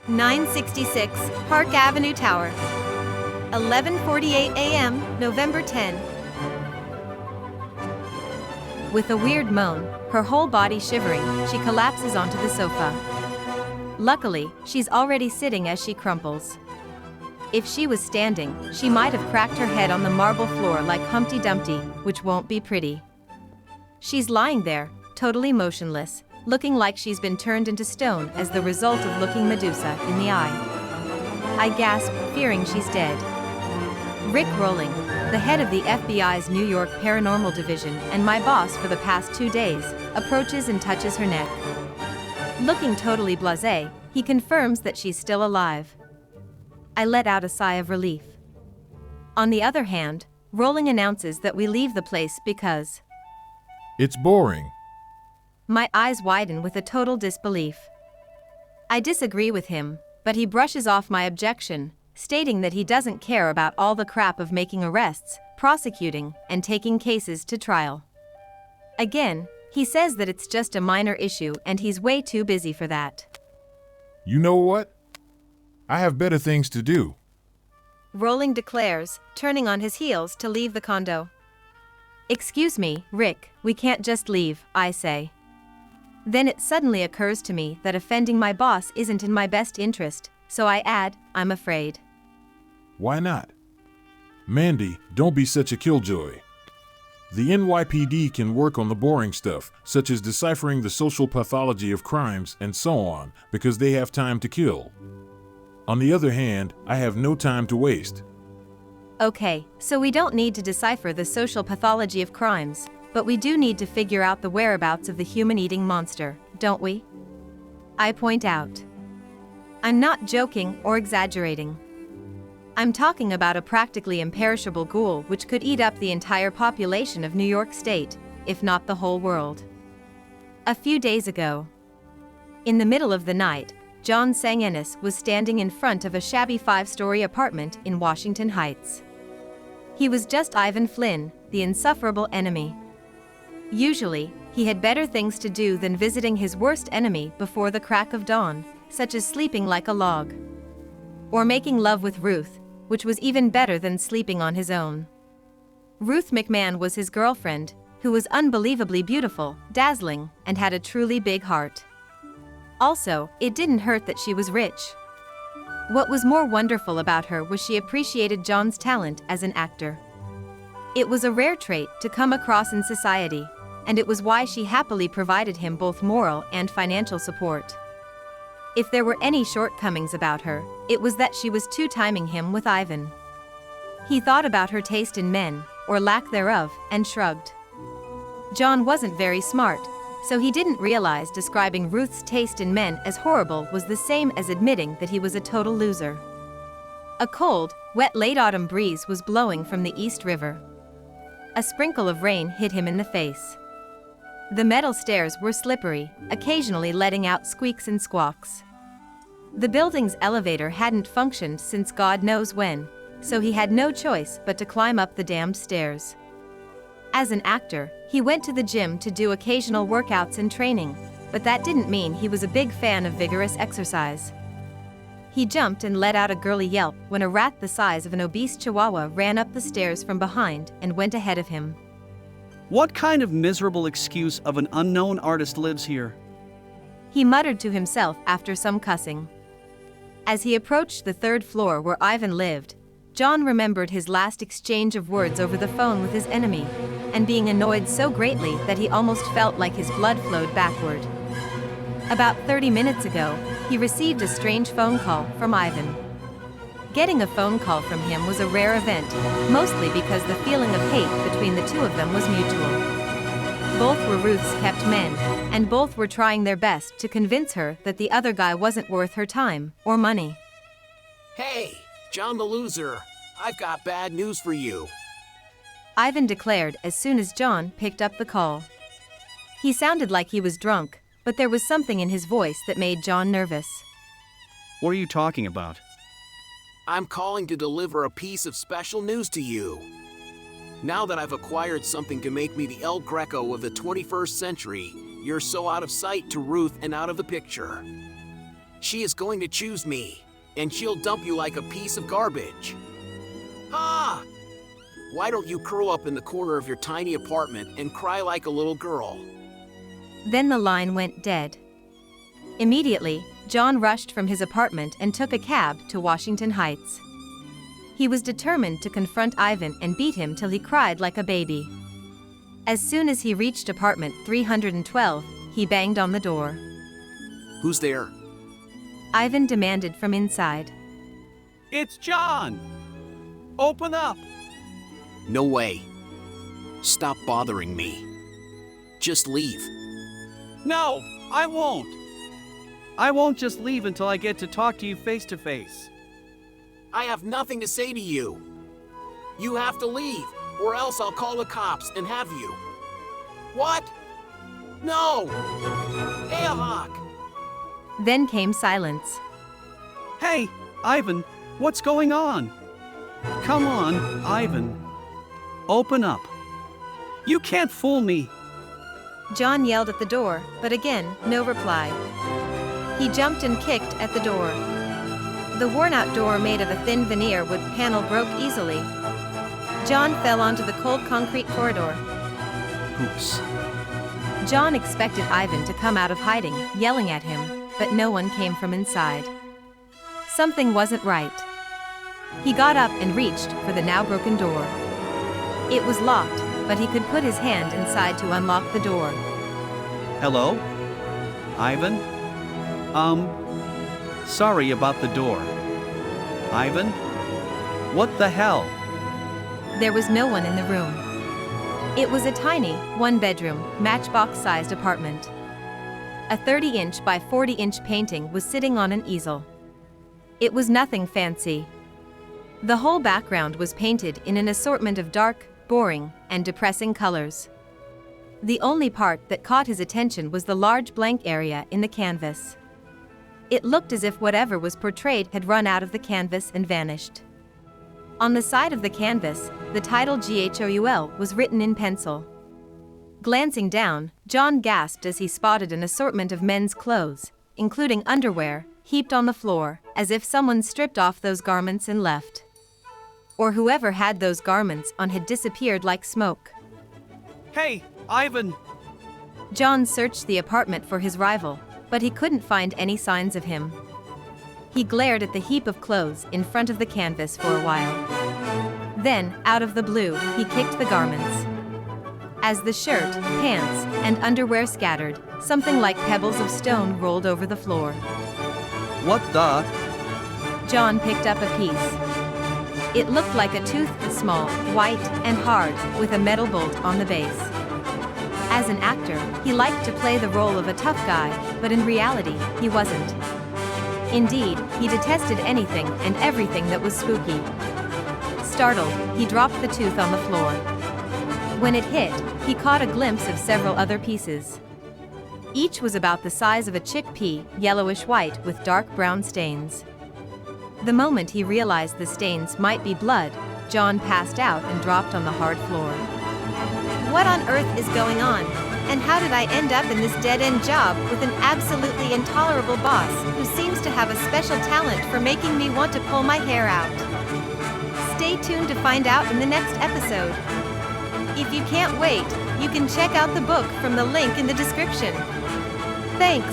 966 Park Avenue Tower. 11:48 a.m., November 10. With a weird moan, her whole body shivering, she collapses onto the sofa. Luckily, she's already sitting as she crumples. If she was standing, she might have cracked her head on the marble floor like Humpty Dumpty, which won't be pretty. She's lying there, totally motionless, looking like she's been turned into stone as the result of looking Medusa in the eye. I gasp, fearing she's dead. Rick Rolling, the head of the FBI's New York Paranormal Division and my boss for the past 2 days, approaches and touches her neck. Looking totally blasé, he confirms that she's still alive. I let out a sigh of relief. On the other hand, Rolling announces that we leave the place because it's boring. My eyes widen with a total disbelief. I disagree with him, but he brushes off my objection, stating that he doesn't care about all the crap of making arrests, prosecuting, and taking cases to trial. Again, he says that it's just a minor issue and he's way too busy for that. You know what? I have better things to do. Rolling declares, turning on his heels to leave the condo. Excuse me, Rick, we can't just leave, I say. Then it suddenly occurs to me that offending my boss isn't in my best interest, so I add, I'm afraid. Why not? Mandy, don't be such a killjoy. The NYPD can work on the boring stuff, such as deciphering the social pathology of crimes and so on, because they have time to kill. On the other hand, I have no time to waste. Okay, so we don't need to decipher the social pathology of crimes, but we do need to figure out the whereabouts of the human-eating monster, don't we? I point out. I'm not joking or exaggerating. I'm talking about a practically imperishable ghoul which could eat up the entire population of New York State, if not the whole world. A few days ago, in the middle of the night, John Sanguinis was standing in front of a shabby 5-story apartment in Washington Heights. He was just Ivan Flynn, the insufferable enemy. Usually, he had better things to do than visiting his worst enemy before the crack of dawn, such as sleeping like a log. Or making love with Ruth, which was even better than sleeping on his own. Ruth McMahon was his girlfriend, who was unbelievably beautiful, dazzling, and had a truly big heart. Also, it didn't hurt that she was rich. What was more wonderful about her was she appreciated John's talent as an actor. It was a rare trait to come across in society, and it was why she happily provided him both moral and financial support. If there were any shortcomings about her, it was that she was two-timing him with Ivan. He thought about her taste in men, or lack thereof, and shrugged. John wasn't very smart, so he didn't realize describing Ruth's taste in men as horrible was the same as admitting that he was a total loser. A cold, wet late-autumn breeze was blowing from the East River. A sprinkle of rain hit him in the face. The metal stairs were slippery, occasionally letting out squeaks and squawks. The building's elevator hadn't functioned since God knows when, so he had no choice but to climb up the damned stairs. As an actor, he went to the gym to do occasional workouts and training, but that didn't mean he was a big fan of vigorous exercise. He jumped and let out a girly yelp when a rat the size of an obese chihuahua ran up the stairs from behind and went ahead of him. What kind of miserable excuse of an unknown artist lives here? He muttered to himself after some cussing. As he approached the 3rd floor where Ivan lived, John remembered his last exchange of words over the phone with his enemy, and being annoyed so greatly that he almost felt like his blood flowed backward. About 30 minutes ago, he received a strange phone call from Ivan. Getting a phone call from him was a rare event, mostly because the feeling of hate between the two of them was mutual. Both were Ruth's kept men, and both were trying their best to convince her that the other guy wasn't worth her time or money. Hey, John the loser, I've got bad news for you. Ivan declared as soon as John picked up the call. He sounded like he was drunk, but there was something in his voice that made John nervous. What are you talking about? I'm calling to deliver a piece of special news to you. Now that I've acquired something to make me the El Greco of the 21st century, you're so out of sight to Ruth and out of the picture. She is going to choose me, and she'll dump you like a piece of garbage. Ah! Why don't you curl up in the corner of your tiny apartment and cry like a little girl? Then the line went dead. Immediately, John rushed from his apartment and took a cab to Washington Heights. He was determined to confront Ivan and beat him till he cried like a baby. As soon as he reached apartment 312, he banged on the door. Who's there? Ivan demanded from inside. It's John! Open up! No way. Stop bothering me. Just leave. No, I won't. I won't just leave until I get to talk to you face to face. I have nothing to say to you. You have to leave, or else I'll call the cops and have you. What? No! Hey, Hawk! Then came silence. Hey, Ivan, what's going on? Come on, Ivan. Open up. You can't fool me. John yelled at the door, but again, no reply. He jumped and kicked at the door. The worn-out door made of a thin veneer wood panel broke easily. John fell onto the cold concrete corridor. Oops. John expected Ivan to come out of hiding, yelling at him, but no one came from inside. Something wasn't right. He got up and reached for the now broken door. It was locked, but he could put his hand inside to unlock the door. Hello? Ivan? Sorry about the door. Ivan? What the hell? There was no one in the room. It was a tiny, one-bedroom, matchbox-sized apartment. A 30-inch by 40-inch painting was sitting on an easel. It was nothing fancy. The whole background was painted in an assortment of dark, boring, and depressing colors. The only part that caught his attention was the large blank area in the canvas. It looked as if whatever was portrayed had run out of the canvas and vanished. On the side of the canvas, the title GHOUL was written in pencil. Glancing down, John gasped as he spotted an assortment of men's clothes, including underwear, heaped on the floor, as if someone stripped off those garments and left. Or whoever had those garments on had disappeared like smoke. Hey, Ivan! John searched the apartment for his rival, but he couldn't find any signs of him. He glared at the heap of clothes in front of the canvas for a while. Then, out of the blue, he kicked the garments. As the shirt, pants, and underwear scattered, something like pebbles of stone rolled over the floor. What the? John picked up a piece. It looked like a tooth, small, white, and hard, with a metal bolt on the base. As an actor, he liked to play the role of a tough guy, but in reality, he wasn't. Indeed, he detested anything and everything that was spooky. Startled, he dropped the tooth on the floor. When it hit, he caught a glimpse of several other pieces. Each was about the size of a chickpea, yellowish-white with dark brown stains. The moment he realized the stains might be blood, John passed out and dropped on the hard floor. What on earth is going on? And how did I end up in this dead-end job with an absolutely intolerable boss who seems to have a special talent for making me want to pull my hair out? Stay tuned to find out in the next episode. If you can't wait, you can check out the book from the link in the description. Thanks.